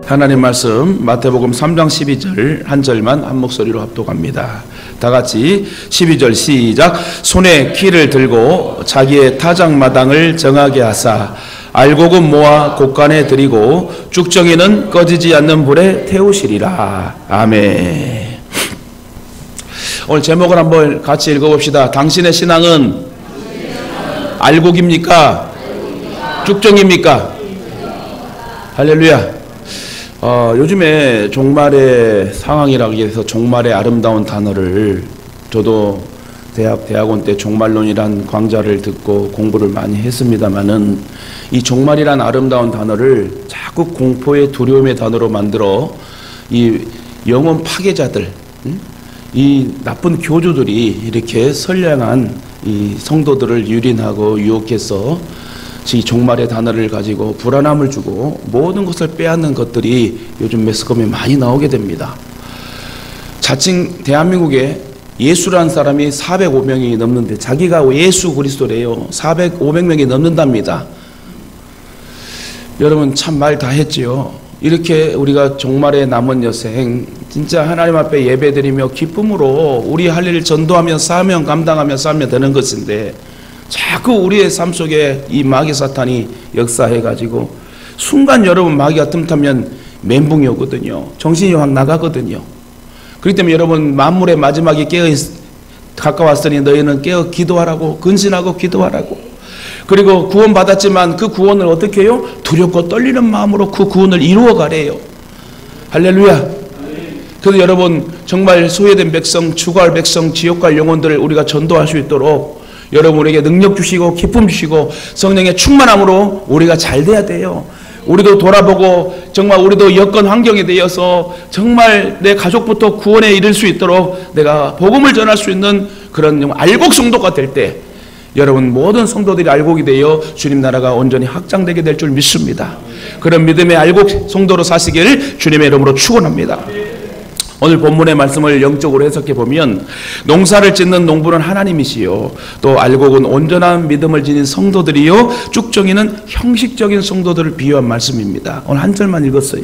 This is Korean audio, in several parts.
하나님 말씀 마태복음 3장 12절 한 절만 한 목소리로 합독합니다. 다 같이 12절 시작. 손에 키를 들고 자기의 타작마당을 정하게 하사 알곡은 모아 곳간에 들이고 쭉정이는 꺼지지 않는 불에 태우시리라. 아멘. 오늘 제목을 한번 같이 읽어봅시다. 당신의 신앙은 알곡입니까? 쭉정입니까? 할렐루야. 요즘에 종말의 상황이라고 해서 종말의 아름다운 단어를 저도 대학원 때 종말론이란 강좌를 듣고 공부를 많이 했습니다만은 이 종말이란 아름다운 단어를 자꾸 공포의 두려움의 단어로 만들어 이 영혼 파괴자들, 이 나쁜 교주들이 이렇게 선량한 이 성도들을 유린하고 유혹해서 이 종말의 단어를 가지고 불안함을 주고 모든 것을 빼앗는 것들이 요즘 매스컴에 많이 나오게 됩니다. 자칭 대한민국에 예수라는 사람이 405명이 넘는데 자기가 예수 그리스도래요. 500명이 넘는답니다. 여러분 참 말 다 했지요. 이렇게 우리가 종말의 남은 여생 진짜 하나님 앞에 예배드리며 기쁨으로 우리 할 일을 전도하며 사명 감당하며 살면 되는 것인데 자꾸 우리의 삶 속에 이 마귀 사탄이 역사해가지고 순간 여러분 마귀가 틈타면 멘붕이 오거든요. 정신이 확 나가거든요. 그렇기 때문에 여러분 만물의 마지막이 가까웠으니 너희는 깨어 기도하라고, 근신하고 기도하라고. 그리고 구원받았지만 그 구원을 어떻게 해요? 두렵고 떨리는 마음으로 그 구원을 이루어가래요. 할렐루야. 그래서 여러분 정말 소외된 백성, 죽어갈 백성, 지옥 갈 영혼들을 우리가 전도할 수 있도록 여러분 우리에게 능력 주시고 기쁨 주시고 성령의 충만함으로 우리가 잘 돼야 돼요. 우리도 돌아보고 정말 우리도 여건 환경에 대해서 정말 내 가족부터 구원에 이를 수 있도록 내가 복음을 전할 수 있는 그런 알곡 성도가 될 때 여러분 모든 성도들이 알곡이 되어 주님 나라가 온전히 확장되게 될 줄 믿습니다. 그런 믿음의 알곡 성도로 사시길 주님의 이름으로 축원합니다. 오늘 본문의 말씀을 영적으로 해석해 보면 농사를 짓는 농부는 하나님이시요 또 알곡은 온전한 믿음을 지닌 성도들이요 쭉정이는 형식적인 성도들을 비유한 말씀입니다. 오늘 한 절만 읽었어요.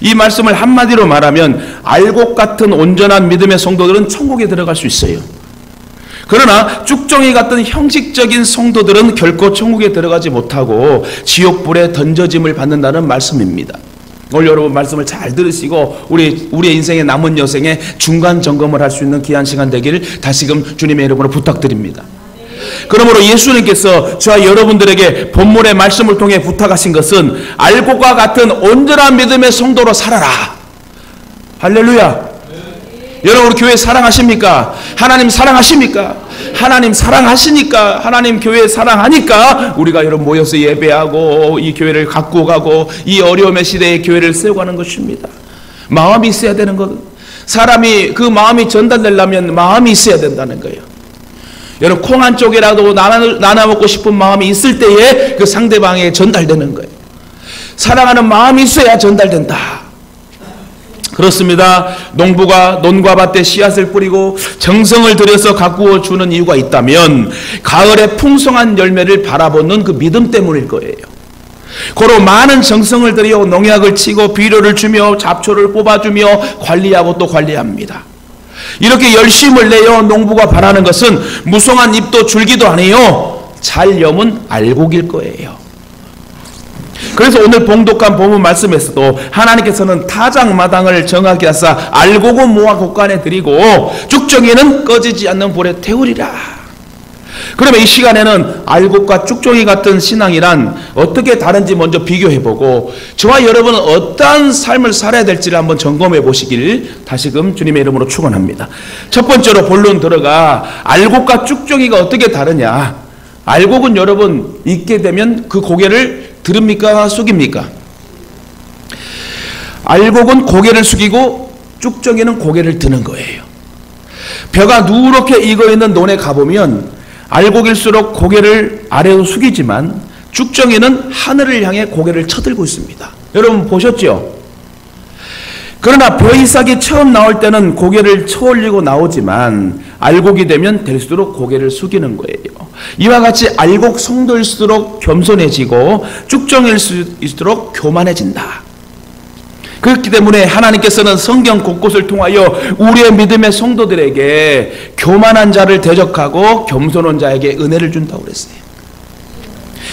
이 말씀을 한마디로 말하면 알곡 같은 온전한 믿음의 성도들은 천국에 들어갈 수 있어요. 그러나 쭉정이 같은 형식적인 성도들은 결코 천국에 들어가지 못하고 지옥불에 던져짐을 받는다는 말씀입니다. 오늘 여러분 말씀을 잘 들으시고 우리의 인생의 남은 여생에 중간 점검을 할 수 있는 귀한 시간 되기를 다시금 주님의 이름으로 부탁드립니다. 그러므로 예수님께서 저와 여러분들에게 본문의 말씀을 통해 부탁하신 것은 알곡과 같은 온전한 믿음의 성도로 살아라. 할렐루야. 여러분 우리 교회 사랑하십니까? 하나님 사랑하십니까? 하나님 사랑하시니까 하나님 교회 사랑하니까 우리가 여러분 모여서 예배하고 이 교회를 갖고 가고 이 어려움의 시대에 교회를 세우고 가는 것입니다. 마음이 있어야 되는 것. 사람이 그 마음이 전달되려면 마음이 있어야 된다는 거예요. 여러분 콩 한 쪽이라도 나눠 먹고 싶은 마음이 있을 때에 그 상대방에게 전달되는 거예요. 사랑하는 마음이 있어야 전달된다. 그렇습니다. 농부가 논과 밭에 씨앗을 뿌리고 정성을 들여서 가꾸어 주는 이유가 있다면 가을의 풍성한 열매를 바라보는 그 믿음 때문일 거예요. 고로 많은 정성을 들여 농약을 치고 비료를 주며 잡초를 뽑아주며 관리하고 또 관리합니다. 이렇게 열심을 내어 농부가 바라는 것은 무성한 잎도 줄기도 아니에요. 잘 여문 알곡일 거예요. 그래서 오늘 봉독한 본문 말씀에서도 하나님께서는 타작마당을 정하게 하사 알곡은 모아 곳간에 들이고 쭉정이는 꺼지지 않는 불에 태우리라. 그러면 이 시간에는 알곡과 쭉정이 같은 신앙이란 어떻게 다른지 먼저 비교해보고 저와 여러분은 어떠한 삶을 살아야 될지를 한번 점검해 보시길 다시금 주님의 이름으로 축원합니다. 첫 번째로 본론 들어가 알곡과 쭉정이가 어떻게 다르냐. 알곡은 여러분 익게 되면 그 고개를 들읍니까? 숙입니까? 알곡은 고개를 숙이고 쭉정이는 고개를 드는 거예요. 벼가 누렇게 익어있는 논에 가보면 알곡일수록 고개를 아래로 숙이지만 쭉정이는 하늘을 향해 고개를 쳐들고 있습니다. 여러분 보셨죠? 그러나 벼이삭이 처음 나올 때는 고개를 쳐올리고 나오지만 알곡이 되면 될수록 고개를 숙이는 거예요. 이와 같이 알곡 성도일수록 겸손해지고 쭉정일수록 교만해진다. 그렇기 때문에 하나님께서는 성경 곳곳을 통하여 우리의 믿음의 성도들에게 교만한 자를 대적하고 겸손한 자에게 은혜를 준다고 그랬어요.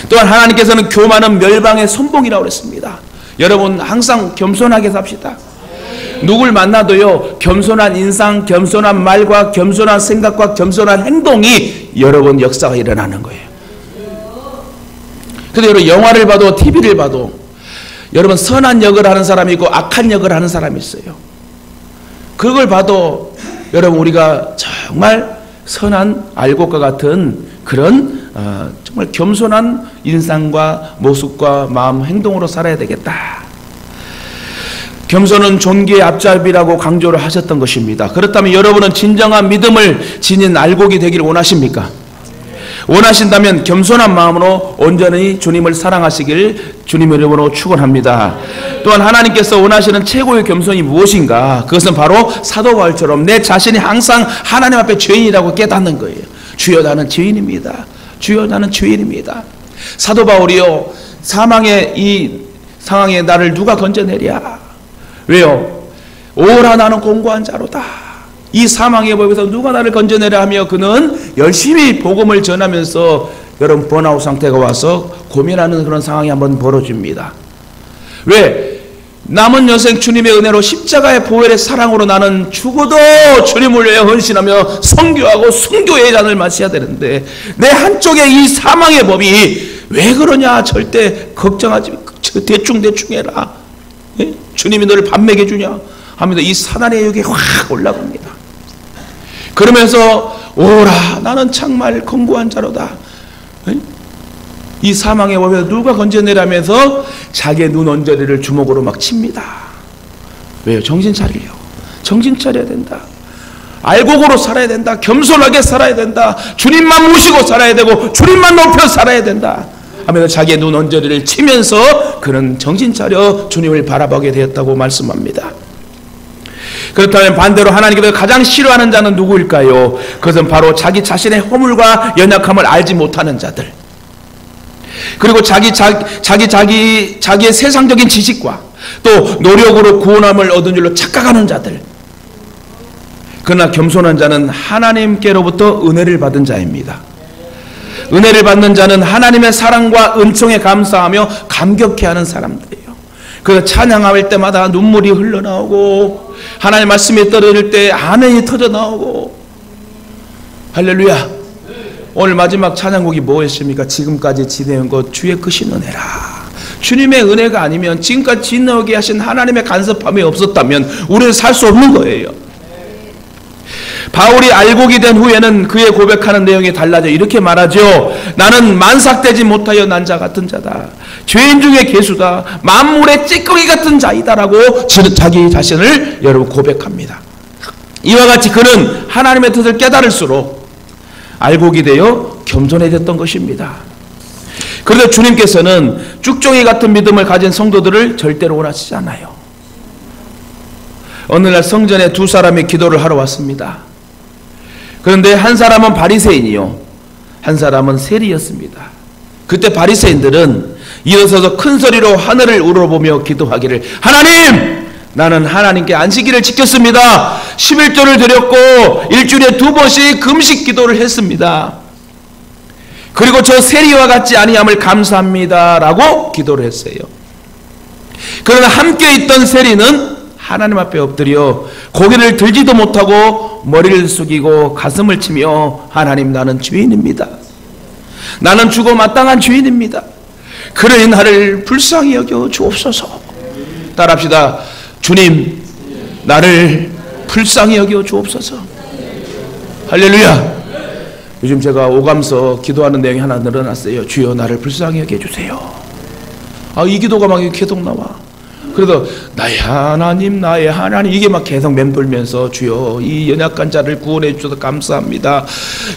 또한 하나님께서는 교만은 멸망의 선봉이라고 그랬습니다. 여러분 항상 겸손하게 삽시다. 누굴 만나도요, 겸손한 인상, 겸손한 말과 겸손한 생각과 겸손한 행동이 여러분 역사가 일어나는 거예요. 근데 여러분 영화를 봐도 TV를 봐도 여러분 선한 역을 하는 사람이 있고 악한 역을 하는 사람이 있어요. 그걸 봐도 여러분 우리가 정말 선한 알곡과 같은 그런 정말 겸손한 인상과 모습과 마음, 행동으로 살아야 되겠다. 겸손은 존귀의 앞잡이라고 강조를 하셨던 것입니다. 그렇다면 여러분은 진정한 믿음을 지닌 알곡이 되기를 원하십니까? 원하신다면 겸손한 마음으로 온전히 주님을 사랑하시길 주님의 이름으로 축원합니다. 또한 하나님께서 원하시는 최고의 겸손이 무엇인가? 그것은 바로 사도 바울처럼 내 자신이 항상 하나님 앞에 죄인이라고 깨닫는 거예요. 주여 나는 죄인입니다. 주여 나는 죄인입니다. 사도 바울이요, 사망의 이 상황에 나를 누가 건져내랴? 왜요? 오라 나는 공고한 자로다. 이 사망의 법에서 누가 나를 건져내려 하며 그는 열심히 복음을 전하면서 여러분 번아웃 상태가 와서 고민하는 그런 상황이 한번 벌어집니다. 왜? 남은 여생 주님의 은혜로 십자가의 보혈의 사랑으로 나는 죽어도 주님을 위해 헌신하며 선교하고 순교의 잔을 마셔야 되는데 내 한쪽에 이 사망의 법이 왜 그러냐? 절대 걱정하지 대충 해라. 예? 주님이 너를 밥 먹여주냐? 하면서 이 사단의 욕이 확 올라갑니다. 그러면서 오라 나는 정말 건고한 자로다. 이 사망의 법에서 누가 건져내라면서 자기의 눈 언저리를 주먹으로 막 칩니다. 왜요? 정신 차리려고. 정신 차려야 된다. 알곡으로 살아야 된다. 겸손하게 살아야 된다. 주님만 모시고 살아야 되고 주님만 높여 살아야 된다 하면서 자기의 눈 언저리를 치면서 그는 정신 차려 주님을 바라보게 되었다고 말씀합니다. 그렇다면 반대로 하나님께서 가장 싫어하는 자는 누구일까요? 그것은 바로 자기 자신의 허물과 연약함을 알지 못하는 자들, 그리고 자기의 세상적인 지식과 또 노력으로 구원함을 얻은 줄로 착각하는 자들. 그러나 겸손한 자는 하나님께로부터 은혜를 받은 자입니다. 은혜를 받는 자는 하나님의 사랑과 은총에 감사하며 감격해하는 사람들이에요. 그래서 찬양할 때마다 눈물이 흘러나오고 하나님의 말씀이 떨어질 때 아멘이 터져나오고. 할렐루야. 오늘 마지막 찬양곡이 뭐였습니까? 지금까지 지내온 것 주의 크신 은혜라. 주님의 은혜가 아니면 지금까지 지내오게 하신 하나님의 간섭함이 없었다면 우리는 살 수 없는 거예요. 바울이 알곡이 된 후에는 그의 고백하는 내용이 달라져 이렇게 말하죠. 나는 만삭되지 못하여 난 자 같은 자다. 죄인 중에 괴수다. 만물의 찌꺼기 같은 자이다라고 자기 자신을 여러분 고백합니다. 이와 같이 그는 하나님의 뜻을 깨달을수록 알곡이 되어 겸손해졌던 것입니다. 그런데 주님께서는 쭉종이 같은 믿음을 가진 성도들을 절대로 원하시지 않아요. 어느 날 성전에 두 사람이 기도를 하러 왔습니다. 그런데 한 사람은 바리새인이요, 한 사람은 세리였습니다. 그때 바리새인들은 일어서서 큰 소리로 하늘을 우러보며 기도하기를, 하나님! 나는 하나님께 안식일을 지켰습니다. 11조를 드렸고 일주일에 2번씩 금식 기도를 했습니다. 그리고 저 세리와 같지 아니함을 감사합니다 라고 기도를 했어요. 그러나 함께 있던 세리는 하나님 앞에 엎드려 고개를 들지도 못하고 머리를 숙이고 가슴을 치며, 하나님, 나는 죄인입니다. 나는 죽어 마땅한 죄인입니다. 그러니 나를 불쌍히 여겨 주옵소서. 따라합시다. 주님, 나를 불쌍히 여겨 주옵소서. 할렐루야. 요즘 제가 오감서 기도하는 내용이 하나 늘어났어요. 주여 나를 불쌍히 여겨 주세요. 이 기도가 막 계속 나와. 그래도 나의 하나님, 나의 하나님, 이게 막 계속 맴돌면서, 주여 이 연약한 자를 구원해 주셔서 감사합니다.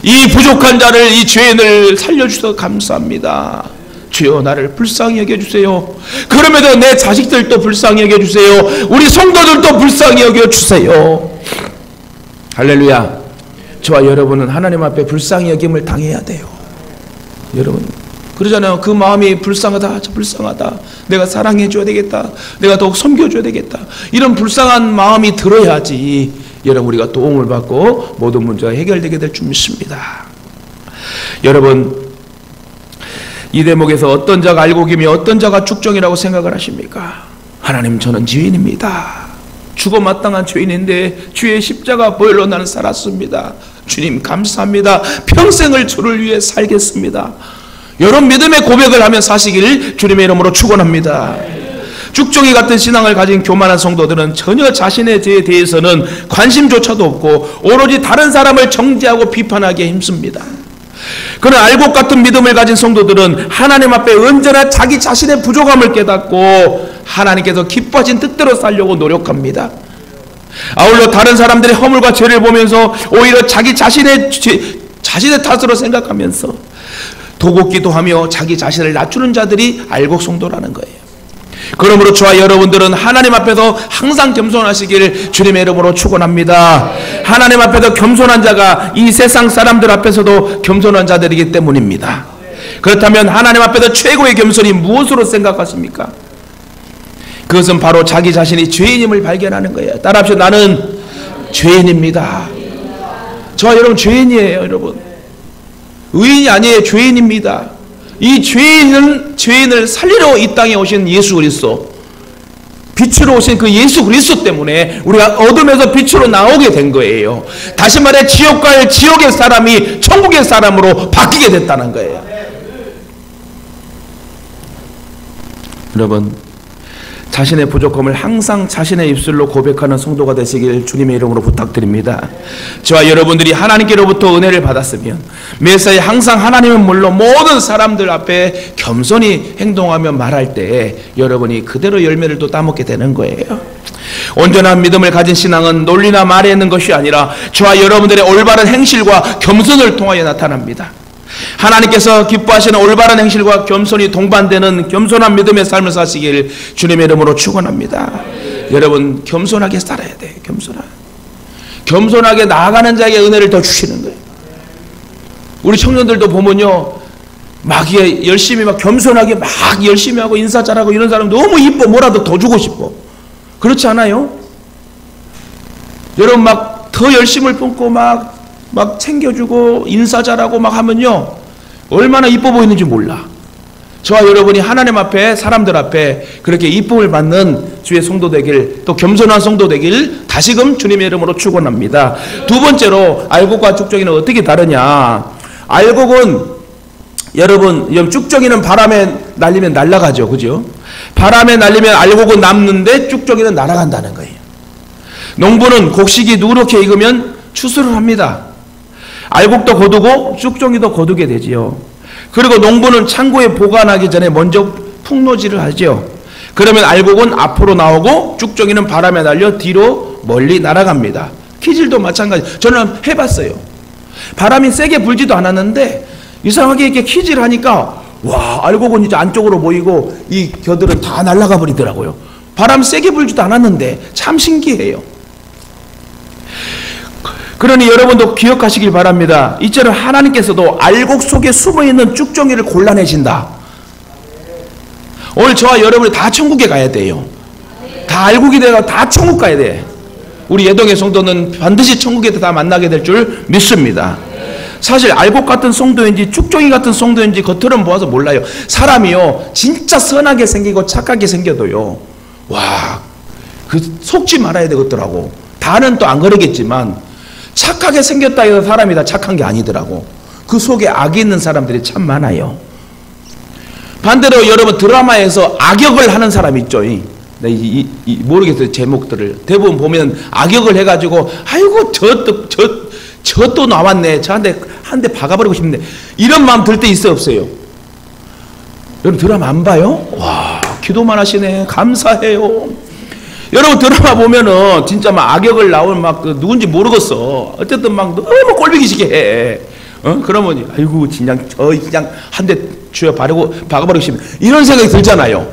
이 부족한 자를, 이 죄인을 살려주셔서 감사합니다. 주여 나를 불쌍히 여겨주세요. 그럼에도 내 자식들도 불쌍히 여겨주세요. 우리 성도들도 불쌍히 여겨주세요. 할렐루야. 저와 여러분은 하나님 앞에 불쌍히 여김을 당해야 돼요. 여러분, 그러잖아요. 그 마음이 불쌍하다, 저 불쌍하다, 내가 사랑해줘야 되겠다, 내가 더욱 섬겨줘야 되겠다, 이런 불쌍한 마음이 들어야지 여러분 우리가 도움을 받고 모든 문제가 해결되게 될 줄 믿습니다. 여러분, 이 대목에서 어떤 자가 알곡이며 어떤 자가 축정이라고 생각을 하십니까? 하나님, 저는 죄인입니다. 죽어 마땅한 죄인인데 주의 십자가 보혈로 나는 살았습니다. 주님 감사합니다. 평생을 주를 위해 살겠습니다. 이런 믿음의 고백을 하며 사시기를 주님의 이름으로 축원합니다. 쭉정이 같은 신앙을 가진 교만한 성도들은 전혀 자신의 죄에 대해서는 관심조차도 없고 오로지 다른 사람을 정죄하고 비판하기에 힘씁니다. 그러나 알곡 같은 믿음을 가진 성도들은 하나님 앞에 언제나 자기 자신의 부족함을 깨닫고 하나님께서 기뻐하신 뜻대로 살려고 노력합니다. 아울러 다른 사람들의 허물과 죄를 보면서 오히려 자기 자신의 탓으로 생각하면서 도곡기도 하며 자기 자신을 낮추는 자들이 알곡 성도라는 거예요. 그러므로 저와 여러분들은 하나님 앞에서 항상 겸손하시길 주님의 이름으로 축원합니다. 하나님 앞에서 겸손한 자가 이 세상 사람들 앞에서도 겸손한 자들이기 때문입니다. 그렇다면 하나님 앞에서 최고의 겸손이 무엇으로 생각하십니까? 그것은 바로 자기 자신이 죄인임을 발견하는 거예요. 따라합시다. 나는 죄인입니다. 저와 여러분 죄인이에요. 여러분 의인이 아니에요. 죄인입니다. 이 죄인을 살리러 이 땅에 오신 예수 그리스도, 빛으로 오신 그 예수 그리스도 때문에 우리가 어둠에서 빛으로 나오게 된 거예요. 다시 말해 지옥의 사람이 천국의 사람으로 바뀌게 됐다는 거예요. 여러분, 자신의 부족함을 항상 자신의 입술로 고백하는 성도가 되시길 주님의 이름으로 부탁드립니다. 저와 여러분들이 하나님께로부터 은혜를 받았으면 매사에 항상 하나님은 물론 모든 사람들 앞에 겸손히 행동하며 말할 때 여러분이 그대로 열매를 또 따먹게 되는 거예요. 온전한 믿음을 가진 신앙은 논리나 말에 있는 것이 아니라 저와 여러분들의 올바른 행실과 겸손을 통하여 나타납니다. 하나님께서 기뻐하시는 올바른 행실과 겸손이 동반되는 겸손한 믿음의 삶을 사시길 주님의 이름으로 축원합니다. 여러분 겸손하게 살아야 돼. 겸손하게 나아가는 자에게 은혜를 더 주시는 거예요. 우리 청년들도 보면요, 막 열심히 막 겸손하게 막 열심히 하고 인사 잘하고 이런 사람 너무 이뻐. 뭐라도 더 주고 싶어. 그렇지 않아요? 여러분 막 더 열심을 뿜고 막 챙겨주고 인사 잘하고 막 하면요 얼마나 이뻐 보이는지 몰라. 저와 여러분이 하나님 앞에 사람들 앞에 그렇게 이쁨을 받는 주의 성도 되길, 또 겸손한 성도 되길 다시금 주님의 이름으로 축원합니다. 두 번째로 알곡과 쭉정이는 어떻게 다르냐. 알곡은 여러분 쭉정이는 바람에 날리면 날아가죠. 그죠? 바람에 날리면 알곡은 남는데 쭉정이는 날아간다는 거예요. 농부는 곡식이 누렇게 익으면 추수를 합니다. 알곡도 거두고 쭉정이도 거두게 되지요. 그리고 농부는 창고에 보관하기 전에 먼저 풍노지를 하죠. 그러면 알곡은 앞으로 나오고 쭉정이는 바람에 날려 뒤로 멀리 날아갑니다. 키질도 마찬가지. 저는 해봤어요. 바람이 세게 불지도 않았는데 이상하게 이렇게 키질하니까 와, 알곡은 이제 안쪽으로 보이고 이 겨들은 다 날아가 버리더라고요. 바람 세게 불지도 않았는데 참 신기해요. 그러니 여러분도 기억하시길 바랍니다. 이처럼 하나님께서도 알곡 속에 숨어있는 쭉정이를 골라내신다. 오늘 저와 여러분이 다 천국에 가야 돼요. 다 알곡이 되고 다 천국 가야 돼. 우리 예동의 성도는 반드시 천국에 다 만나게 될 줄 믿습니다. 사실 알곡 같은 성도인지 쭉정이 같은 성도인지 겉으로는 보아서 몰라요. 사람이요 진짜 선하게 생기고 착하게 생겨도요 와, 그 속지 말아야 되겠더라고. 다는 또 안 그러겠지만 착하게 생겼다 해서 사람이 다 착한 게 아니더라고. 그 속에 악이 있는 사람들이 참 많아요. 반대로 여러분 드라마에서 악역을 하는 사람 있죠. 모르겠어요 제목들을. 대부분 보면 악역을 해가지고 아이고 저 또 나왔네. 저한테 한 대 박아버리고 싶네. 이런 마음 들 때 있어 없어요? 여러분 드라마 안 봐요? 와, 기도만 하시네. 감사해요. 여러분 드라마 보면은 진짜 막 악역을 나오면 막 누군지 모르겠어. 어쨌든 막 너무 꼴보기 싫게 해. 그러면 아이고 그냥 한 대 쥐어 박아버리고 싶네. 이런 생각이 들잖아요.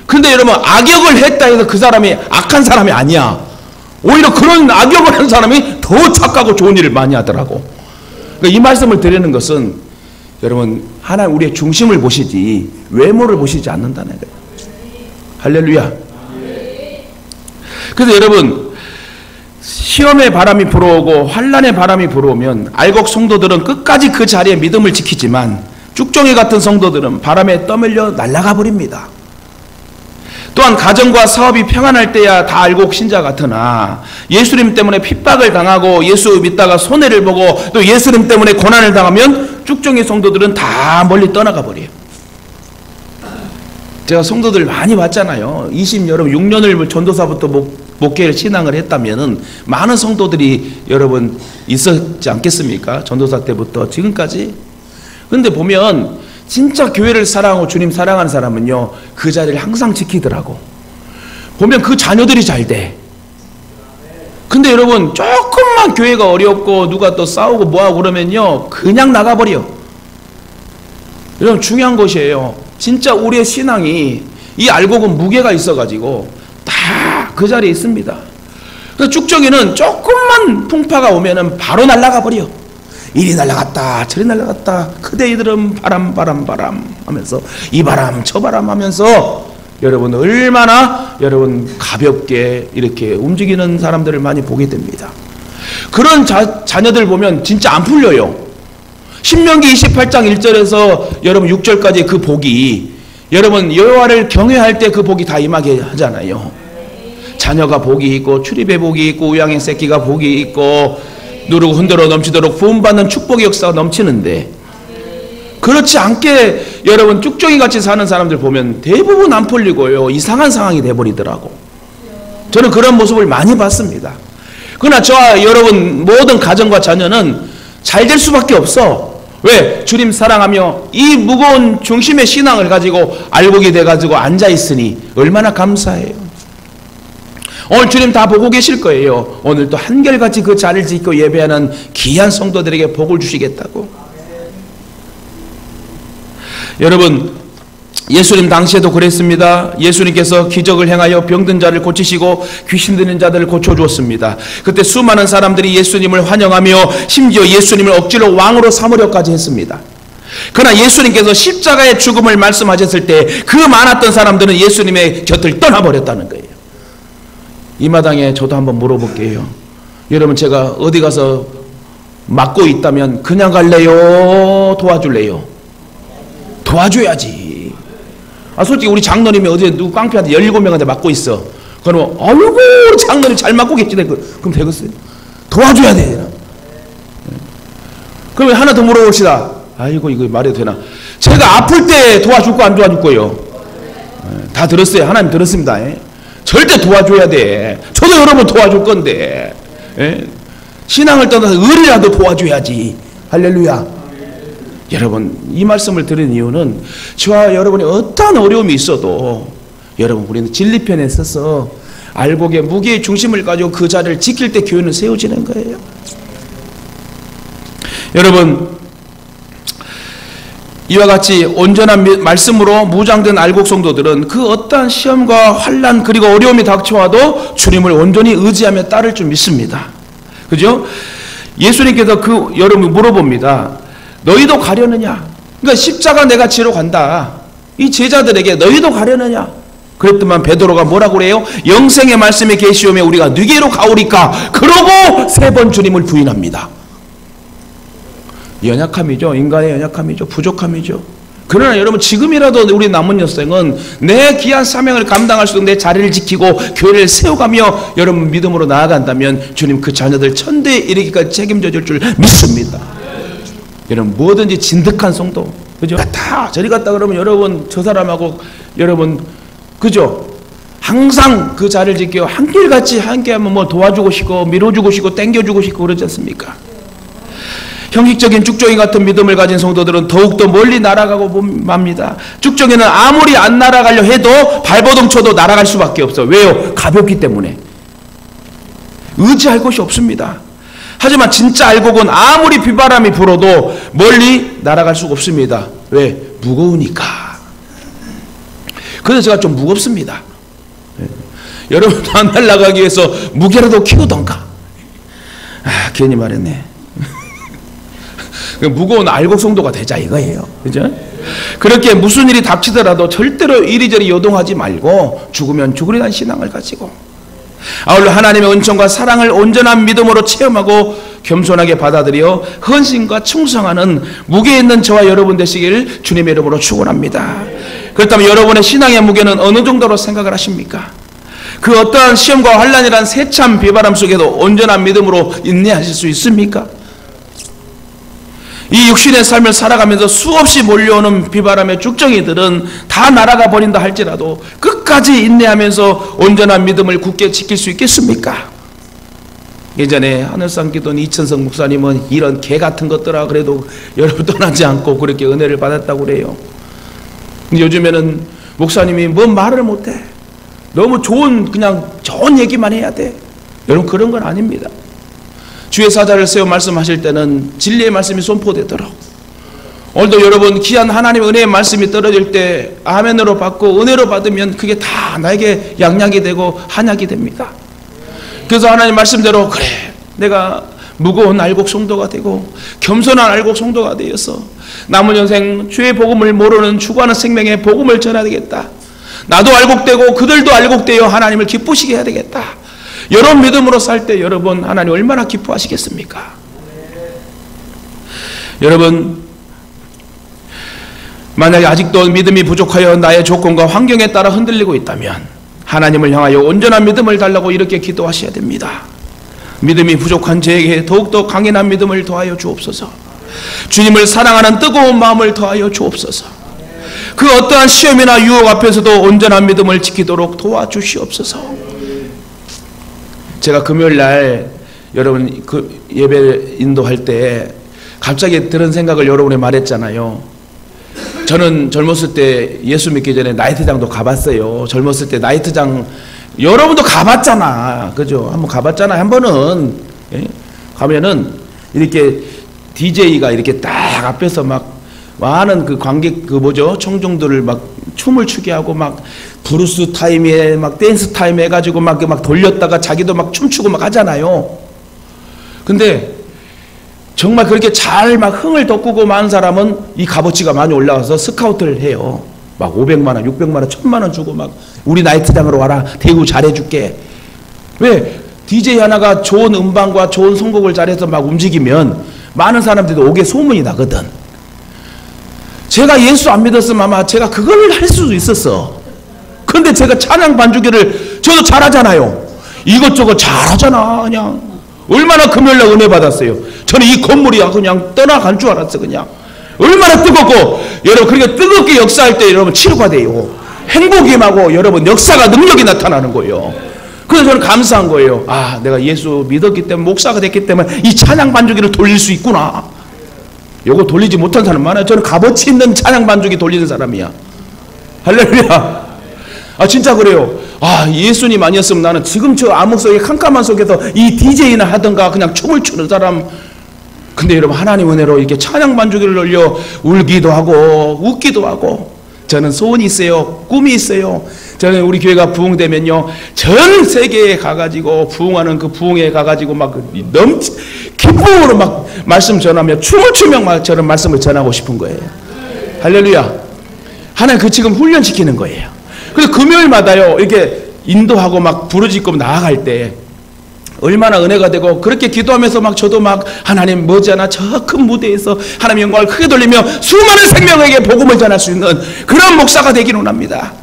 근데 여러분 악역을 했다 해서 그 사람이 악한 사람이 아니야. 오히려 그런 악역을 한 사람이 더 착하고 좋은 일을 많이 하더라고. 그러니까 이 말씀을 드리는 것은 여러분, 하나님 우리의 중심을 보시지 외모를 보시지 않는다는 거예요. 할렐루야. 그래서 여러분, 시험의 바람이 불어오고 환난의 바람이 불어오면 알곡 성도들은 끝까지 그 자리에 믿음을 지키지만 쭉정이 같은 성도들은 바람에 떠밀려 날아가 버립니다. 또한 가정과 사업이 평안할 때야 다 알곡 신자 같으나 예수님 때문에 핍박을 당하고 예수 믿다가 손해를 보고 또 예수님 때문에 고난을 당하면 쭉정이 성도들은 다 멀리 떠나가 버려요. 제가 성도들 많이 봤잖아요. 6년을 전도사부터 목회를 신앙을 했다면은 많은 성도들이 여러분 있었지 않겠습니까? 전도사 때부터 지금까지. 근데 보면 진짜 교회를 사랑하고 주님 사랑하는 사람은요, 그 자리를 항상 지키더라고. 보면 그 자녀들이 잘 돼. 근데 여러분, 조금만 교회가 어렵고 누가 또 싸우고 뭐하고 그러면요, 그냥 나가버려. 여러분, 중요한 것이에요. 진짜 우리의 신앙이, 이 알곡은 무게가 있어가지고 다 그 자리에 있습니다. 그래서 쭉정이는 조금만 풍파가 오면은 바로 날아가 버려. 이리 날아갔다 저리 날아갔다. 그대들은 바람 하면서 이 바람 저 바람 하면서 여러분 얼마나 여러분 가볍게 이렇게 움직이는 사람들을 많이 보게 됩니다. 그런 자녀들 보면 진짜 안 풀려요. 신명기 28장 1절에서 여러분 6절까지 그 복이, 여러분 여호와를 경외할 때 그 복이 다 임하게 하잖아요. 자녀가 복이 있고 출입의 복이 있고 우양의 새끼가 복이 있고 누르고 흔들어 넘치도록 부음받는 축복의 역사가 넘치는데, 그렇지 않게 여러분 쭉정이 같이 사는 사람들 보면 대부분 안 풀리고요, 이상한 상황이 돼버리더라고. 저는 그런 모습을 많이 봤습니다. 그러나 저와 여러분 모든 가정과 자녀는 잘 될 수밖에 없어. 왜? 주님 사랑하며 이 무거운 중심의 신앙을 가지고 알곡이 돼가지고 앉아있으니 얼마나 감사해요. 오늘 주님 다 보고 계실 거예요. 오늘 또 한결같이 그 자리를 지키고 예배하는 귀한 성도들에게 복을 주시겠다고. 여러분, 예수님 당시에도 그랬습니다. 예수님께서 기적을 행하여 병든 자를 고치시고 귀신 들린 자들을 고쳐주었습니다. 그때 수많은 사람들이 예수님을 환영하며 심지어 예수님을 억지로 왕으로 삼으려까지 했습니다. 그러나 예수님께서 십자가의 죽음을 말씀하셨을 때 그 많았던 사람들은 예수님의 곁을 떠나버렸다는 거예요. 이 마당에 저도 한번 물어볼게요. 여러분, 제가 어디 가서 맡고 있다면 그냥 갈래요? 도와줄래요? 도와줘야지. 솔직히 우리 장로님이 어제 누구 깡패한테 17명한테 맡고 있어. 그러면 아이고 장로님 잘 맡고 계시네. 그럼 되겠어요? 도와줘야 돼. 그러면 하나 더 물어봅시다. 아이고 이거 말해도 되나? 제가 아플 때 도와줄 거 안 도와줄 거예요? 다 들었어요. 하나님 들었습니다. 절대 도와줘야 돼. 저도 여러분 도와줄 건데. 신앙을 떠나서 의리라도 도와줘야지. 할렐루야. 여러분, 이 말씀을 드린 이유는 저와 여러분이 어떠한 어려움이 있어도 여러분 우리는 진리편에 서서 알곡의 무게의 중심을 가지고 그 자리를 지킬 때 교회는 세워지는 거예요. 여러분, 이와 같이 온전한 말씀으로 무장된 알곡 성도들은 그 어떠한 시험과 환난 그리고 어려움이 닥쳐와도 주님을 온전히 의지하며 따를 줄 믿습니다. 그죠? 예수님께서 여러분 물어봅니다. 너희도 가려느냐? 그러니까 십자가 내가 지러 간다. 이 제자들에게 너희도 가려느냐? 그랬더만 베드로가 뭐라고 그래요? 영생의 말씀에 계시오며 우리가 누게로 가오리까? 그러고 3번 주님을 부인합니다. 연약함이죠. 인간의 연약함이죠. 부족함이죠. 그러나 여러분 지금이라도 우리 남은 여생은 내 귀한 사명을 감당할 수 있는 내 자리를 지키고 교회를 세워가며 여러분 믿음으로 나아간다면 주님 그 자녀들 천대에 이르기까지 책임져 줄 줄 믿습니다. 여러분 뭐든지 진득한 성도, 그죠? 다 저리 갔다 그러면 여러분 저 사람하고 여러분 그죠? 항상 그 자리를 지켜 한결같이 함께하면 뭐 도와주고 싶고 밀어주고 싶고 땡겨주고 싶고 그러지 않습니까? 형식적인 쭉정이 같은 믿음을 가진 성도들은 더욱더 멀리 날아가고 맙니다. 쭉정이는 아무리 안 날아가려 해도 발버둥 쳐도 날아갈 수밖에 없어요. 왜요? 가볍기 때문에. 의지할 곳이 없습니다. 하지만 진짜 알곡은 아무리 비바람이 불어도 멀리 날아갈 수가 없습니다. 왜? 무거우니까. 그래서 제가 좀 무겁습니다. 여러분도 안 날아가기 위해서 무게라도 키우던가. 괜히 말했네. 무거운 알곡 성도가 되자 이거예요. 그죠? 그렇게 무슨 일이 닥치더라도 절대로 이리저리 요동하지 말고 죽으면 죽으리라는 신앙을 가지고 아울러 하나님의 은총과 사랑을 온전한 믿음으로 체험하고 겸손하게 받아들여 헌신과 충성하는 무게 있는 저와 여러분 되시길 주님의 이름으로 축원합니다. 그렇다면 여러분의 신앙의 무게는 어느 정도로 생각을 하십니까? 그 어떠한 시험과 환난이란 세참 비바람 속에도 온전한 믿음으로 인내하실 수 있습니까? 이 육신의 삶을 살아가면서 수없이 몰려오는 비바람의 쭉정이들은 다 날아가 버린다 할지라도 끝까지 인내하면서 온전한 믿음을 굳게 지킬 수 있겠습니까? 예전에 하늘산 기도원 이천성 목사님은 이런 개 같은 것들아 그래도 여러분 떠나지 않고 그렇게 은혜를 받았다고 그래요. 근데 요즘에는 목사님이 뭔 말을 못해. 너무 그냥 좋은 얘기만 해야 돼. 여러분 그런 건 아닙니다. 주의 사자를 세워 말씀하실 때는 진리의 말씀이 선포되도록 오늘도 여러분 귀한 하나님의 은혜의 말씀이 떨어질 때 아멘으로 받고 은혜로 받으면 그게 다 나에게 양약이 되고 한약이 됩니다. 그래서 하나님 말씀대로 그래 내가 무거운 알곡 성도가 되고 겸손한 알곡 성도가 되어서 남은 인생 주의 복음을 모르는 추구하는 생명의 복음을 전해야 되겠다. 나도 알곡되고 그들도 알곡되어 하나님을 기쁘시게 해야 되겠다. 이런 믿음으로 살 때 여러분 하나님 얼마나 기뻐하시겠습니까? 여러분 만약에 아직도 믿음이 부족하여 나의 조건과 환경에 따라 흔들리고 있다면 하나님을 향하여 온전한 믿음을 달라고 이렇게 기도하셔야 됩니다. 믿음이 부족한 저에게 더욱더 강인한 믿음을 더하여 주옵소서. 주님을 사랑하는 뜨거운 마음을 더하여 주옵소서. 그 어떠한 시험이나 유혹 앞에서도 온전한 믿음을 지키도록 도와주시옵소서. 제가 금요일날 여러분 그 예배 인도할 때 갑자기 들은 생각을 여러분에 말했잖아요. 저는 젊었을 때 예수 믿기 전에 나이트장도 가봤어요. 젊었을 때 나이트장 여러분도 가봤잖아. 그죠? 한번 가봤잖아요. 한 번은 예? 가면은 이렇게 DJ가 이렇게 딱 앞에서 막 많은 그 관객 청중들을 막 춤을 추게 하고 막 브루스 타임에 막 댄스 타임 해가지고 막 돌렸다가 자기도 막 춤추고 막 하잖아요. 근데 정말 그렇게 잘 막 흥을 돋구고 많은 사람은 이 값어치가 많이 올라가서 스카우트를 해요. 막 500만 원, 600만 원, 1000만 원 주고 막 우리 나이트장으로 와라. 대우 잘해줄게. 왜? DJ 하나가 좋은 음반과 좋은 선곡을 잘해서 막 움직이면 많은 사람들이 오게 소문이 나거든. 제가 예수 안 믿었으면 아마 제가 그걸 할 수도 있었어. 근데 제가 찬양 반주기를 저도 잘하잖아요. 이것저것 잘하잖아. 그냥 얼마나 금요일날 은혜 받았어요. 저는 이 건물이 그냥 떠나간 줄 알았어. 그냥 얼마나 뜨겁고 여러분 그렇게 뜨겁게 역사할 때 여러분 치료가 돼요. 행복이 임하고 여러분 역사가 능력이 나타나는 거예요. 그래서 저는 감사한 거예요. 아 내가 예수 믿었기 때문에 목사가 됐기 때문에 이 찬양 반주기를 돌릴 수 있구나. 요거 돌리지 못한 사람 많아요. 저는 값어치 있는 찬양 반주기 돌리는 사람이야. 할렐루야. 아 진짜 그래요. 아 예수님 아니었으면 나는 지금 저 암흑 속에 캄캄한 속에서 이 DJ나 하던가 그냥 춤을 추는 사람. 근데 여러분 하나님 은혜로 이렇게 찬양 반주기를 돌려 울기도 하고 웃기도 하고 저는 소원이 있어요. 꿈이 있어요. 저는 우리 교회가 부흥되면요 전 세계에 가가지고 부흥하는 그 부흥에 가가지고 막 기쁨으로 막 말씀 전하며 춤을 추며 저는 말씀을 전하고 싶은 거예요. 할렐루야. 하나님 그 지금 훈련시키는 거예요. 그래서 금요일마다요 이렇게 인도하고 막 부르짖고 나아갈 때 얼마나 은혜가 되고 그렇게 기도하면서 막 저도 막 하나님 머지않아 저 큰 무대에서 하나님 영광을 크게 돌리며 수많은 생명에게 복음을 전할 수 있는 그런 목사가 되기를 원합니다.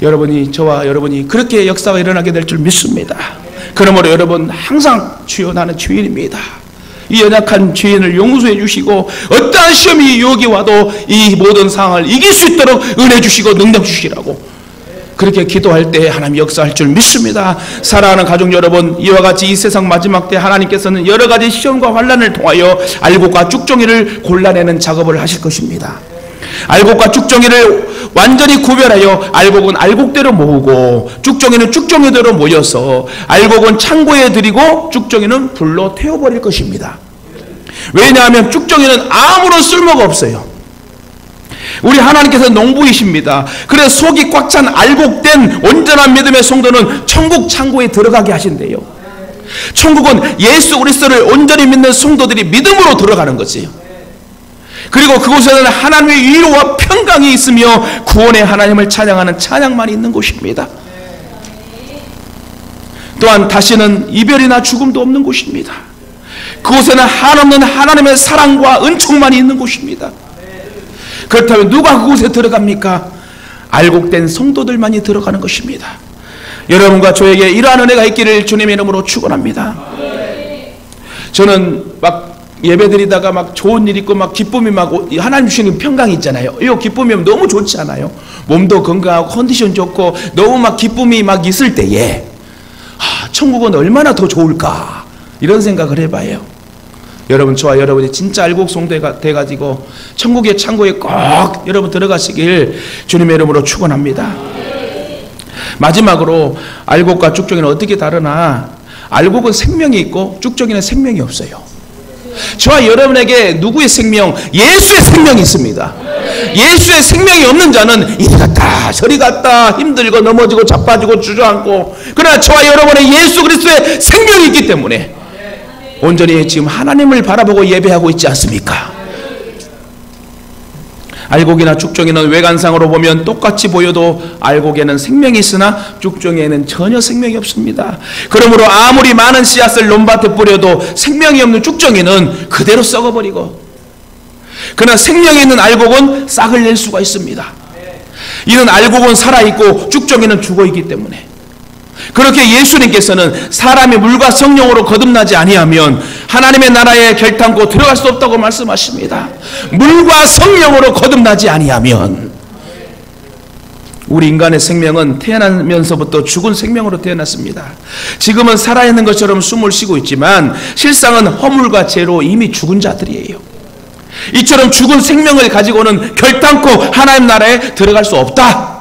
여러분이 저와 여러분이 그렇게 역사가 일어나게 될 줄 믿습니다. 그러므로 여러분 항상 주여 나는 죄인입니다. 이 연약한 죄인을 용서해 주시고 어떠한 시험이 유혹이 와도 이 모든 상황을 이길 수 있도록 은혜 주시고 능력 주시라고 그렇게 기도할 때 하나님 역사할 줄 믿습니다. 사랑하는 가족 여러분, 이와 같이 이 세상 마지막 때 하나님께서는 여러 가지 시험과 환난을 통하여 알곡과 쭉정이를 골라내는 작업을 하실 것입니다. 알곡과 쭉정이를 완전히 구별하여 알곡은 알곡대로 모으고 쭉정이는 쭉정이대로 모여서 알곡은 창고에 들이고 쭉정이는 불로 태워버릴 것입니다. 왜냐하면 쭉정이는 아무런 쓸모가 없어요. 우리 하나님께서 농부이십니다. 그래서 속이 꽉 찬 알곡된 온전한 믿음의 성도는 천국 창고에 들어가게 하신대요. 천국은 예수 그리스도를 온전히 믿는 성도들이 믿음으로 들어가는 거지요. 그리고 그곳에는 하나님의 위로와 평강이 있으며 구원의 하나님을 찬양하는 찬양만이 있는 곳입니다. 또한 다시는 이별이나 죽음도 없는 곳입니다. 그곳에는 한없는 하나님의 사랑과 은총만이 있는 곳입니다. 그렇다면 누가 그곳에 들어갑니까? 알곡된 성도들만이 들어가는 것입니다. 여러분과 저에게 이러한 은혜가 있기를 주님의 이름으로 축원합니다. 저는 막 예배드리다가 막 좋은 일 있고 막 기쁨이 막 하나님 주시는 평강이 있잖아요. 이 기쁨이 너무 좋지 않아요? 몸도 건강하고 컨디션 좋고 너무 막 기쁨이 막 있을 때에 천국은 얼마나 더 좋을까 이런 생각을 해봐요. 여러분, 저와 여러분이 진짜 알곡 성도가 돼가지고 천국의 창고에 꼭 여러분 들어가시길 주님의 이름으로 축원합니다. 마지막으로 알곡과 쭉정이는 어떻게 다르나? 알곡은 생명이 있고 쭉정이는 생명이 없어요. 저와 여러분에게 누구의 생명? 예수의 생명이 있습니다. 예수의 생명이 없는 자는 이리 갔다 저리 갔다 힘들고 넘어지고 자빠지고 주저앉고, 그러나 저와 여러분의 예수 그리스도의 생명이 있기 때문에 온전히 지금 하나님을 바라보고 예배하고 있지 않습니까? 알곡이나 쭉정이는 외관상으로 보면 똑같이 보여도 알곡에는 생명이 있으나 쭉정이에는 전혀 생명이 없습니다. 그러므로 아무리 많은 씨앗을 논밭에 뿌려도 생명이 없는 쭉정이는 그대로 썩어버리고, 그러나 생명이 있는 알곡은 싹을 낼 수가 있습니다. 이는 알곡은 살아있고 쭉정이는 죽어있기 때문에. 그렇게 예수님께서는 사람이 물과 성령으로 거듭나지 아니하면 하나님의 나라에 결탄코 들어갈 수 없다고 말씀하십니다. 물과 성령으로 거듭나지 아니하면, 우리 인간의 생명은 태어나면서부터 죽은 생명으로 태어났습니다. 지금은 살아있는 것처럼 숨을 쉬고 있지만 실상은 허물과 죄로 이미 죽은 자들이에요. 이처럼 죽은 생명을 가지고는 결탄코 하나님 나라에 들어갈 수 없다.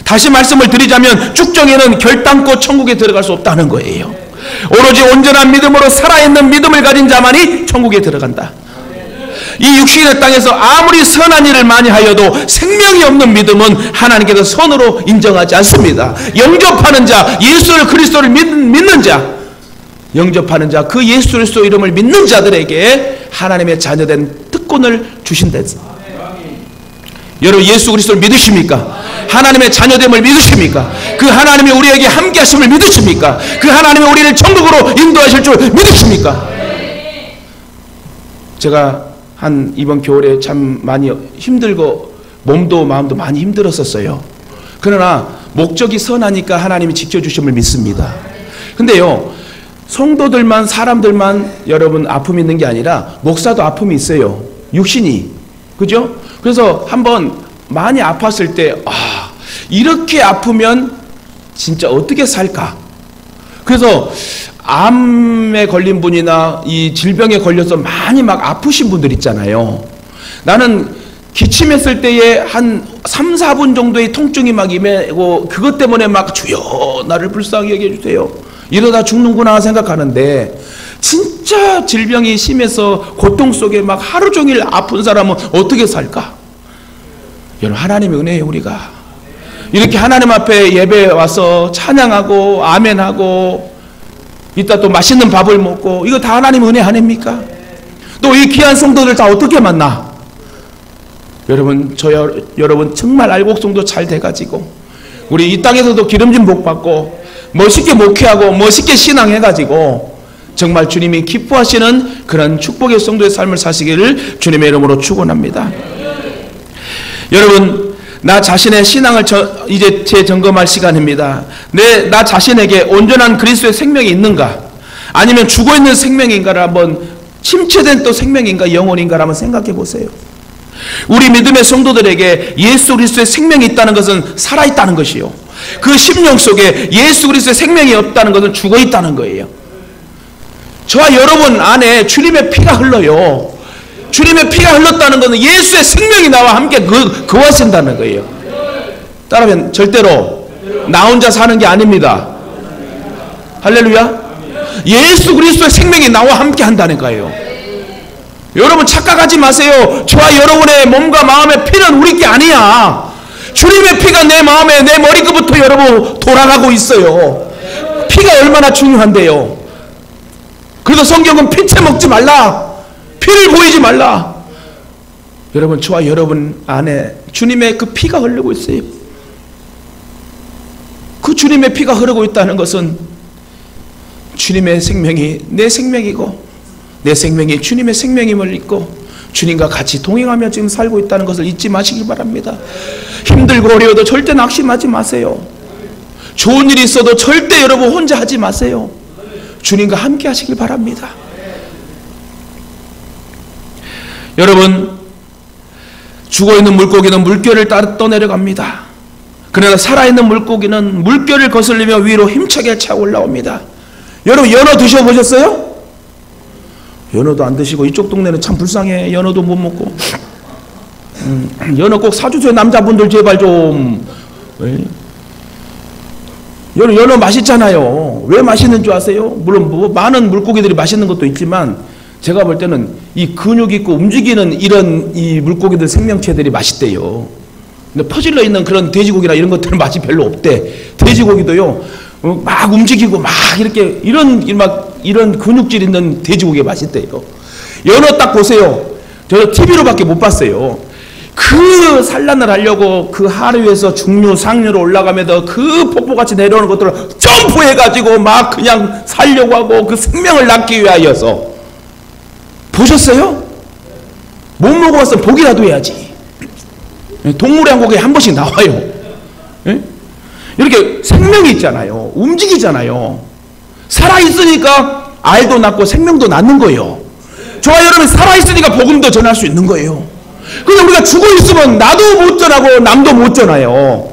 다시 말씀을 드리자면 쭉정이는 결단코 천국에 들어갈 수 없다는 거예요. 오로지 온전한 믿음으로 살아있는 믿음을 가진 자만이 천국에 들어간다. 이 육신의 땅에서 아무리 선한 일을 많이 하여도 생명이 없는 믿음은 하나님께서 선으로 인정하지 않습니다. 영접하는 자, 예수 그리스도를 믿는 자, 영접하는 자, 그 예수 그리스도 이름을 믿는 자들에게 하나님의 자녀된 특권을 주신다. 여러분, 예수 그리스도를 믿으십니까? 하나님의 자녀됨을 믿으십니까? 그 하나님이 우리에게 함께 하심을 믿으십니까? 그 하나님이 우리를 천국으로 인도하실 줄 믿으십니까? 제가 이번 겨울에 참 많이 힘들고 몸도 마음도 많이 힘들었었어요. 그러나 목적이 선하니까 하나님이 지켜주심을 믿습니다. 근데요, 성도들만, 사람들만 여러분 아픔이 있는 게 아니라 목사도 아픔이 있어요. 육신이. 그죠? 그래서 한번 많이 아팠을 때 이렇게 아프면 진짜 어떻게 살까? 그래서 암에 걸린 분이나 이 질병에 걸려서 많이 막 아프신 분들 있잖아요. 나는 기침했을 때에 한 3, 4분 정도의 통증이 막 임하고 그것 때문에 막 주여 나를 불쌍히 여겨주세요, 이러다 죽는구나 생각하는데, 진짜 질병이 심해서 고통 속에 막 하루 종일 아픈 사람은 어떻게 살까? 여러분, 하나님의 은혜예요. 우리가 이렇게 하나님 앞에 예배에 와서 찬양하고 아멘하고 이따 또 맛있는 밥을 먹고, 이거 다 하나님의 은혜 아닙니까? 또 이 귀한 성도들 다 어떻게 만나? 여러분, 여러분 정말 알곡성도 잘 돼가지고 우리 이 땅에서도 기름진 복 받고 멋있게 목회하고 멋있게 신앙해가지고 정말 주님이 기뻐하시는 그런 축복의 성도의 삶을 사시기를 주님의 이름으로 축원합니다. 여러분, 나 자신의 신앙을 이제 재점검할 시간입니다. 나 자신에게 온전한 그리스도의 생명이 있는가, 아니면 죽어있는 생명인가를 한번, 침체된 또 생명인가 영혼인가를 한번 생각해 보세요. 우리 믿음의 성도들에게 예수 그리스도의 생명이 있다는 것은 살아있다는 것이요, 그 심령 속에 예수 그리스도의 생명이 없다는 것은 죽어있다는 거예요. 저와 여러분 안에 주님의 피가 흘러요. 주님의 피가 흘렀다는 것은 예수의 생명이 나와 함께 거하신다는 거예요. 따라하면 절대로 나 혼자 사는 게 아닙니다. 할렐루야. 예수 그리스도의 생명이 나와 함께 한다는 거예요. 여러분 착각하지 마세요. 저와 여러분의 몸과 마음의 피는 우리 게 아니야. 주님의 피가 내 마음에, 내 머리끝부터 여러분 돌아가고 있어요. 피가 얼마나 중요한데요. 그래서 성경은 피채 먹지 말라, 피를 보이지 말라. 여러분, 저와 여러분 안에 주님의 그 피가 흐르고 있어요. 그 주님의 피가 흐르고 있다는 것은 주님의 생명이 내 생명이고 내 생명이 주님의 생명임을 믿고 주님과 같이 동행하며 지금 살고 있다는 것을 잊지 마시기 바랍니다. 힘들고 어려워도 절대 낙심하지 마세요. 좋은 일이 있어도 절대 여러분 혼자 하지 마세요. 주님과 함께 하시길 바랍니다. 여러분, 죽어있는 물고기는 물결을 따라 떠내려갑니다. 그러나 살아있는 물고기는 물결을 거슬리며 위로 힘차게 차 올라옵니다. 여러분, 연어 드셔보셨어요? 연어도 안 드시고 이쪽 동네는 참 불쌍해. 연어도 못 먹고. 연어 꼭 사주세요. 남자분들 제발 좀. 연어 맛있잖아요. 왜 맛있는 줄 아세요? 물론 뭐 많은 물고기들이 맛있는 것도 있지만 제가 볼 때는 이 근육 있고 움직이는 이런 이 물고기들 생명체들이 맛있대요. 근데 퍼질러 있는 그런 돼지고기나 이런 것들은 맛이 별로 없대. 돼지고기도요, 막 움직이고 막 이렇게 이런 근육질 있는 돼지고기가 맛있대요. 연어 딱 보세요. 저 TV로밖에 못 봤어요. 그 산란을 하려고 그 하류에서 중류, 상류로 올라가면서 그 폭포같이 내려오는 것들을 점프해가지고 막 그냥 살려고 하고 그 생명을 낳기 위하여서. 보셨어요? 못 먹어봤으면 보기라도 해야지. 동물의 한국에 한 번씩 나와요. 이렇게 생명이 있잖아요. 움직이잖아요. 살아있으니까 알도 낳고 생명도 낳는 거예요. 저와 여러분이 살아있으니까 복음도 전할 수 있는 거예요. 근데 우리가 죽어있으면 나도 못 전하고 남도 못 전해요.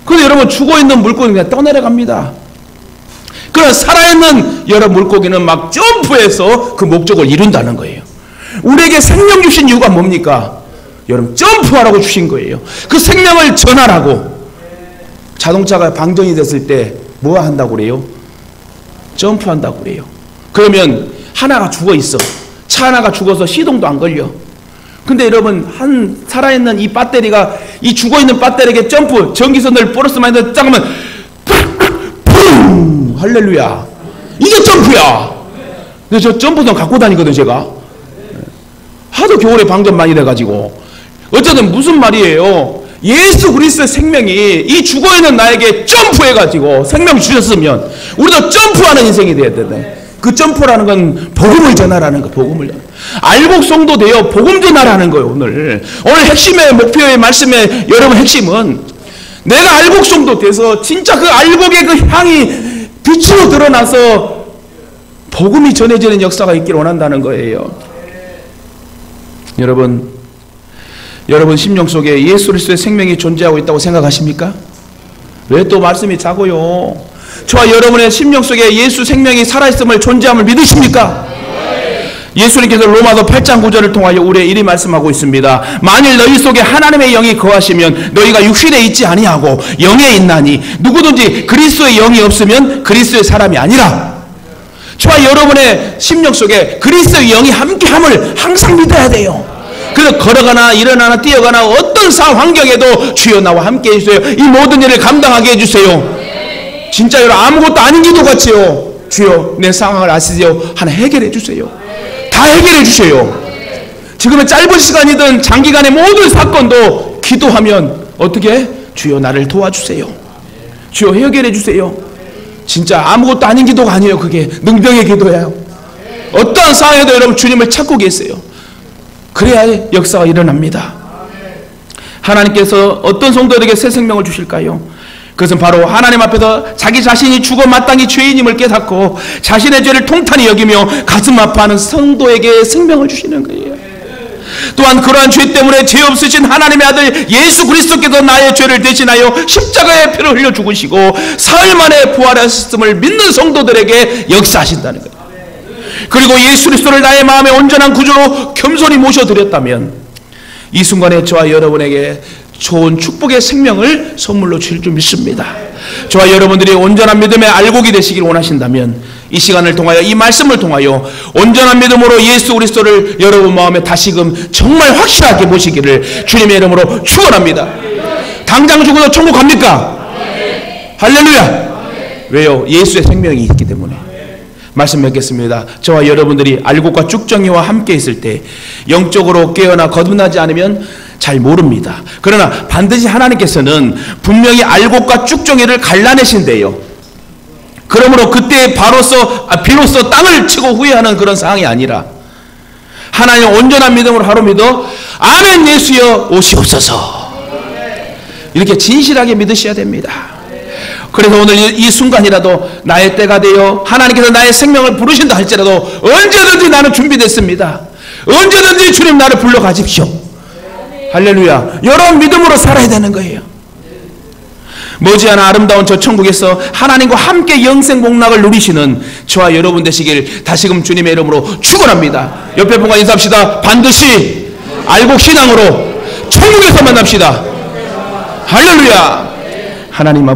근데 여러분, 죽어있는 물고기는 그냥 떠내려갑니다. 그러나 살아있는 여러 물고기는 막 점프해서 그 목적을 이룬다는 거예요. 우리에게 생명 주신 이유가 뭡니까? 여러분, 점프하라고 주신 거예요. 그 생명을 전하라고. 자동차가 방전이 됐을 때 뭐 한다고 그래요? 점프한다고 그래요. 그러면 하나가 죽어 있어. 차 하나가 죽어서 시동도 안 걸려. 근데 여러분, 한 살아있는 이 배터리가 이 죽어있는 배터리에게 점프, 전기선을 플러스 마이너스 짱하면 푸릉! 할렐루야. 이게 점프야. 근데 저 점프선 갖고 다니거든, 제가. 하도 겨울에 방전 많이 돼가지고. 어쨌든 무슨 말이에요? 예수 그리스도의 생명이 이 죽어있는 나에게 점프해가지고 생명 주셨으면 우리도 점프하는 인생이 돼야 되네. 그 점프라는 건 복음을 전하라는 거, 복음을. 알곡성도 되어 복음 전하라는 거예요, 오늘 핵심의 목표의 말씀의 여러분 핵심은 내가 알곡성도 돼서 진짜 그 알곡의 그 향이 빛으로 드러나서 복음이 전해지는 역사가 있기를 원한다는 거예요. 여러분 심령 속에 예수 그리스도의 생명이 존재하고 있다고 생각하십니까? 왜 또 말씀이 작아요? 저와 여러분의 심령 속에 예수 생명이 살아있음을 존재함을 믿으십니까? 예수님께서 로마서 8장 9절을 통하여 우리의 이리 말씀하고 있습니다. 만일 너희 속에 하나님의 영이 거하시면 너희가 육신에 있지 아니하고 영에 있나니 누구든지 그리스도의 영이 없으면 그리스도의 사람이 아니라. 저와 여러분의 심령 속에 그리스도의 영이 함께함을 항상 믿어야 돼요. 그래서 걸어가나 일어나나 뛰어가나 어떤 상황 환경에도 주여 나와 함께 해주세요. 이 모든 일을 감당하게 해주세요. 진짜 여러분, 아무것도 아닌 기도 같지요. 주여 내 상황을 아시지요. 하나 해결해 주세요. 다 해결해 주세요. 지금의 짧은 시간이든 장기간의 모든 사건도 기도하면 어떻게? 주여 나를 도와주세요. 주여 해결해 주세요. 진짜 아무것도 아닌 기도가 아니에요. 그게 능력의 기도예요. 어떠한 상황에도 여러분 주님을 찾고 계세요. 그래야 역사가 일어납니다. 하나님께서 어떤 성도들에게 새 생명을 주실까요? 그것은 바로 하나님 앞에서 자기 자신이 죽어 마땅히 죄인임을 깨닫고 자신의 죄를 통탄히 여기며 가슴 아파하는 성도에게 생명을 주시는 거예요. 또한 그러한 죄 때문에 죄 없으신 하나님의 아들 예수 그리스도께서 나의 죄를 대신하여 십자가의 피를 흘려 죽으시고 사흘 만에 부활하셨음을 믿는 성도들에게 역사하신다는 거예요. 그리고 예수 그리스도를 나의 마음의 온전한 구주로 겸손히 모셔드렸다면 이 순간에 저와 여러분에게 좋은 축복의 생명을 선물로 주실 줄 믿습니다. 저와 여러분들이 온전한 믿음의 알곡이 되시길 원하신다면 이 시간을 통하여 이 말씀을 통하여 온전한 믿음으로 예수 그리스도를 여러분 마음에 다시금 정말 확실하게 모시기를 주님의 이름으로 축원합니다. 당장 죽어도 천국 갑니까? 할렐루야. 왜요? 예수의 생명이 있기 때문에. 말씀 맺겠습니다. 저와 여러분들이 알곡과 쭉정이와 함께 있을 때 영적으로 깨어나 거듭나지 않으면 잘 모릅니다. 그러나 반드시 하나님께서는 분명히 알곡과 쭉정이를 갈라내신대요. 그러므로 그때 비로소 땅을 치고 후회하는 그런 상황이 아니라 하나님 온전한 믿음으로 하루 믿어 아멘 예수여 오시옵소서, 이렇게 진실하게 믿으셔야 됩니다. 그래서 오늘 이 순간이라도 나의 때가 되어 하나님께서 나의 생명을 부르신다 할지라도 언제든지 나는 준비됐습니다. 언제든지 주님 나를 불러가십시오. 할렐루야. 이런 믿음으로 살아야 되는 거예요. 머지않아 아름다운 저 천국에서 하나님과 함께 영생 복락을 누리시는 저와 여러분 되시길 다시금 주님의 이름으로 축원합니다. 옆에 분과 인사합시다. 반드시 알곡 신앙으로 천국에서 만납시다. 할렐루야. 하나님 아버지